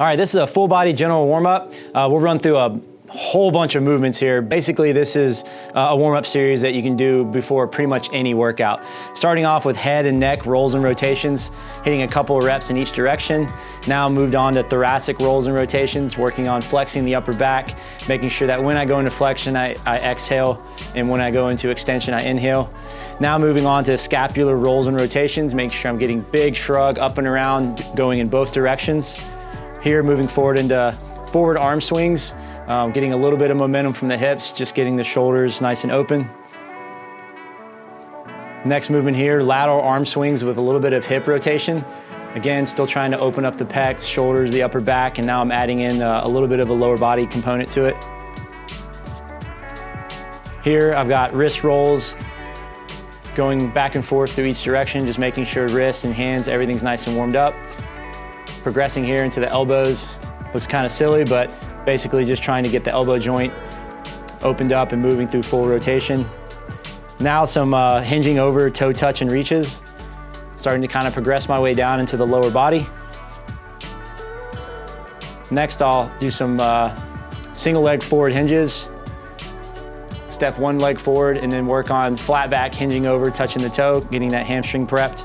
All right, this is a full body general warm up. We'll run through a whole bunch of movements here. Basically, this is a warm-up series that you can do before pretty much any workout. Starting off with head and neck rolls and rotations, hitting a couple of reps in each direction. Now moved on to thoracic rolls and rotations, working on flexing the upper back, making sure that when I go into flexion, I exhale, and when I go into extension, I inhale. Now moving on to scapular rolls and rotations, making sure I'm getting big shrug up and around, going in both directions. Here, moving forward into forward arm swings, getting a little bit of momentum from the hips, just getting the shoulders nice and open. Next movement here, lateral arm swings with a little bit of hip rotation. Again, still trying to open up the pecs, shoulders, the upper back, and now I'm adding in a little bit of a lower body component to it. Here, I've got wrist rolls, going back and forth through each direction, just making sure wrists and hands, everything's nice and warmed up. Progressing here into the elbows. Looks kind of silly, but basically just trying to get the elbow joint opened up and moving through full rotation. Now some hinging over toe touch and reaches. Starting to kind of progress my way down into the lower body. Next, I'll do some single leg forward hinges. Step one leg forward and then work on flat back, hinging over, touching the toe, getting that hamstring prepped.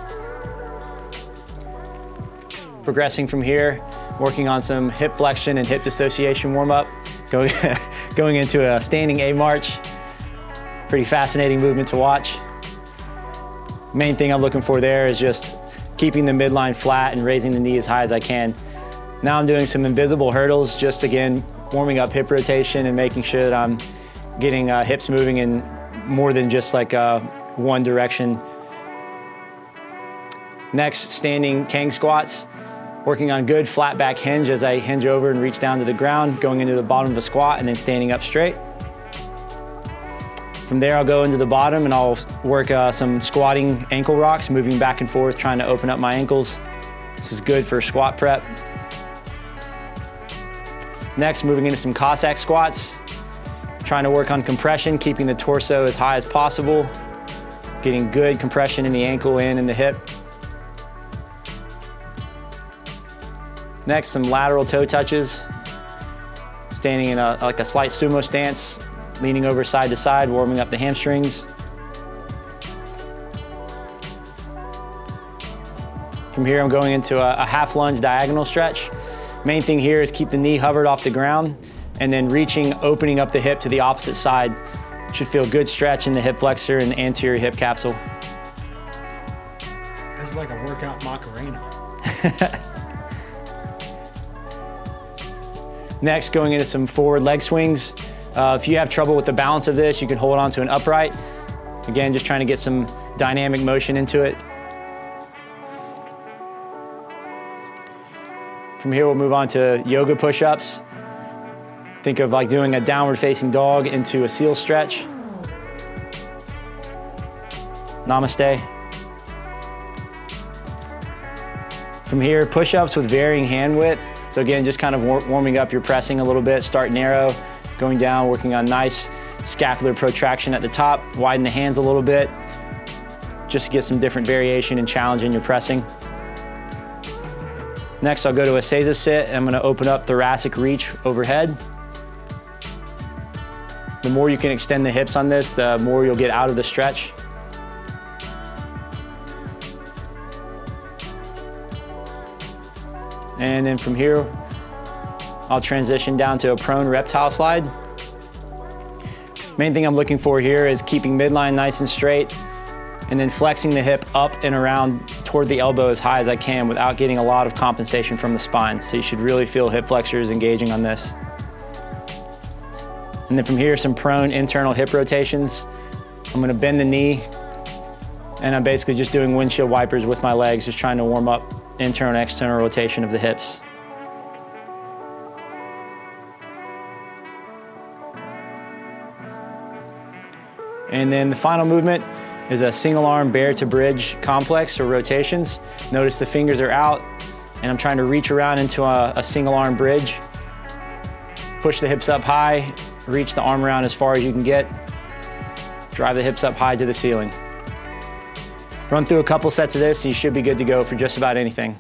Progressing from here, working on some hip flexion and hip dissociation warm-up, going into a standing A march. Pretty fascinating movement to watch. Main thing I'm looking for there is just keeping the midline flat and raising the knee as high as I can. Now I'm doing some invisible hurdles, just again, warming up hip rotation and making sure that I'm getting hips moving in more than just like one direction. Next, standing Kang Squats. Working on good flat back hinge as I hinge over and reach down to the ground, going into the bottom of a squat and then standing up straight. From there, I'll go into the bottom and I'll work some squatting ankle rocks, moving back and forth, trying to open up my ankles. This is good for squat prep. Next, moving into some Cossack Squats. Trying to work on compression, keeping the torso as high as possible, getting good compression in the ankle and in the hip. Next, some lateral toe touches. Standing in like a slight sumo stance, leaning over side to side, warming up the hamstrings. From here, I'm going into a half lunge diagonal stretch. Main thing here is keep the knee hovered off the ground and then reaching, opening up the hip to the opposite side. Should feel good stretch in the hip flexor and the anterior hip capsule. This is like a workout Macarena. Next, going into some forward leg swings. If you have trouble with the balance of this, you can hold on to an upright. Again, just trying to get some dynamic motion into it. From here, we'll move on to yoga push-ups. Think of like doing a downward facing dog into a seal stretch. Namaste. From here, push-ups with varying hand width. So again, just kind of warming up your pressing a little bit, start narrow, going down, working on nice scapular protraction at the top, widen the hands a little bit, just to get some different variation and challenge in your pressing. Next, I'll go to a Seiza sit. I'm gonna open up thoracic reach overhead. The more you can extend the hips on this, the more you'll get out of the stretch. And then from here, I'll transition down to a prone reptile slide. Main thing I'm looking for here is keeping midline nice and straight and then flexing the hip up and around toward the elbow as high as I can without getting a lot of compensation from the spine. So you should really feel hip flexors engaging on this. And then from here, some prone internal hip rotations. I'm gonna bend the knee and I'm basically just doing windshield wipers with my legs, just trying to warm up internal and external rotation of the hips. And then the final movement is a single arm bear to bridge complex or rotations. Notice the fingers are out and I'm trying to reach around into a single arm bridge. Push the hips up high, reach the arm around as far as you can get. Drive the hips up high to the ceiling. Run through a couple sets of this and you should be good to go for just about anything.